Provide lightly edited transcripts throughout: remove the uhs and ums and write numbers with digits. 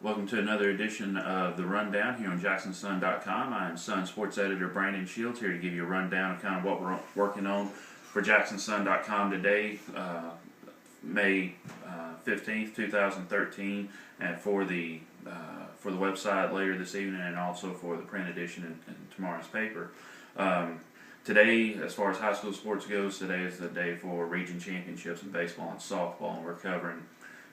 Welcome to another edition of The Rundown here on JacksonSun.com. I'm Sun Sports Editor Brandon Shields here to give you a rundown of kind of what we're working on for JacksonSun.com today, May 15th, 2013, and for the website later this evening, and also for the print edition in tomorrow's paper. Today, as far as high school sports goes, today is the day for region championships in baseball and softball, and we're covering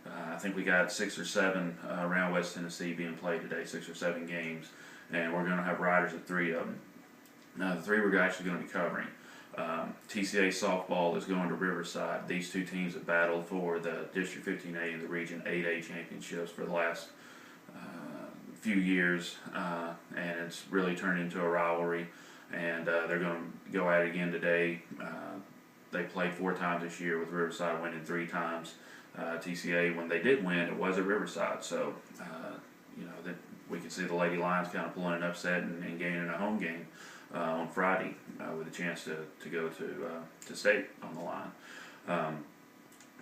I think we got 6 or 7 around West Tennessee being played today, 6 or 7 games, and we're going to have riders at 3 of them. Now, the 3 we're actually going to be covering. TCA softball is going to Riverside. These two teams have battled for the District 15A and the Region 8A championships for the last few years, and it's really turned into a rivalry, and they're going to go at it again today. They played 4 times this year, with Riverside winning 3 times. TCA, when they did win, it was at Riverside, so that we could see the Lady Lions kind of pulling an upset and gaining a home game on Friday with a chance to go to state on the line.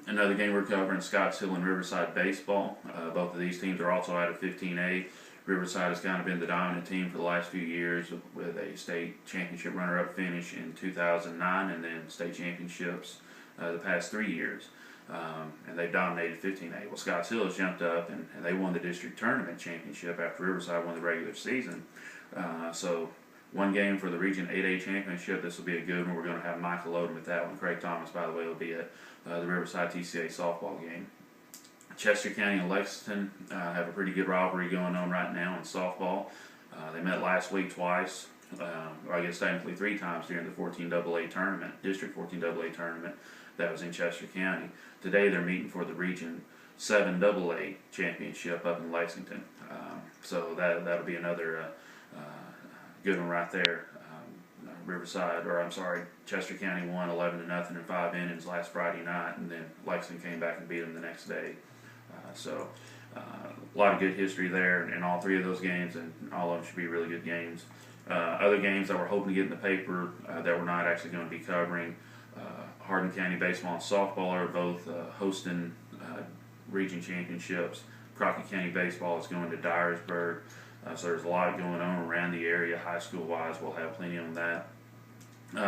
Another game we're covering, Scotts Hill and Riverside baseball. Both of these teams are also out of 15A. Riverside has kind of been the dominant team for the last few years, with a state championship runner-up finish in 2009 and then state championships the past 3 years. And they've dominated 15A. Well, Scotts Hill has jumped up and they won the district tournament championship after Riverside won the regular season. So one game for the Region 8A championship. This will be a good one. We're going to have Michael Odom at that one. Craig Thomas, by the way, will be at the Riverside TCA softball game. Chester County and Lexington have a pretty good rivalry going on right now in softball. They met last week twice. I guess technically 3 times during the 14AA tournament, District 14AA tournament that was in Chester County. Today they're meeting for the Region 7AA championship up in Lexington. So that'll be another good one right there. Chester County won 11-0 in 5 innings last Friday night, and then Lexington came back and beat them the next day. A lot of good history there in all 3 of those games, and all of them should be really good games. Other games that we're hoping to get in the paper that we're not actually going to be covering, Hardin County baseball and softball are both hosting region championships. Crockett County baseball is going to Dyersburg. So there's a lot going on around the area, high school wise. We'll have plenty on that.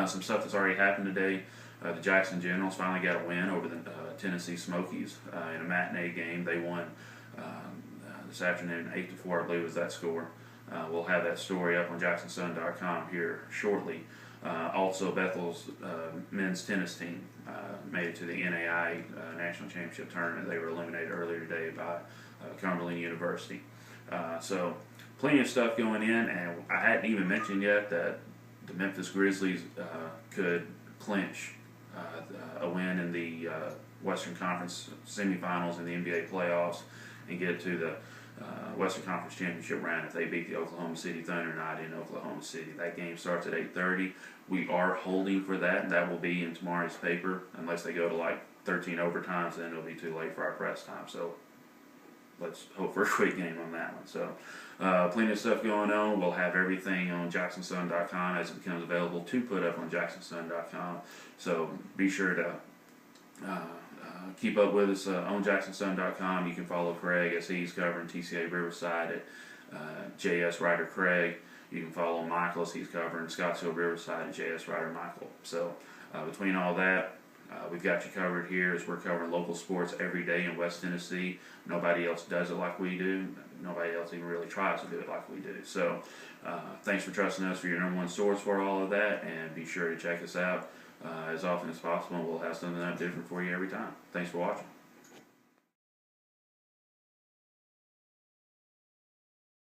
Some stuff that's already happened today. The Jackson Generals finally got a win over the Tennessee Smokies in a matinee game. They won this afternoon 8-4, I believe was that score. We'll have that story up on JacksonSun.com here shortly. Also, Bethel's men's tennis team made it to the NAI National Championship Tournament. They were eliminated earlier today by Cumberland University. So plenty of stuff going in, and I hadn't even mentioned yet that the Memphis Grizzlies could clinch a win in the Western Conference semifinals in the NBA playoffs and get to the Western Conference Championship round if they beat the Oklahoma City Thunder night in Oklahoma City. That game starts at 8:30. We are holding for that, and that will be in tomorrow's paper. Unless they go to like 13 overtimes, then it'll be too late for our press time. So let's hope for a quick game on that one. So plenty of stuff going on. We'll have everything on JacksonSun.com as it becomes available to put up on JacksonSun.com. So be sure to keep up with us on JacksonSun.com. You can follow Craig as he's covering TCA Riverside at JS Ryder Craig. You can follow Michael as he's covering Scotts Hill Riverside at JS Ryder Michael. So between all that, we've got you covered here as we're covering local sports every day in West Tennessee. Nobody else does it like we do. Nobody else even really tries to do it like we do. So thanks for trusting us for your #1 source for all of that, and be sure to check us out as often as possible, and we'll have something up different for you every time. Thanks for watching.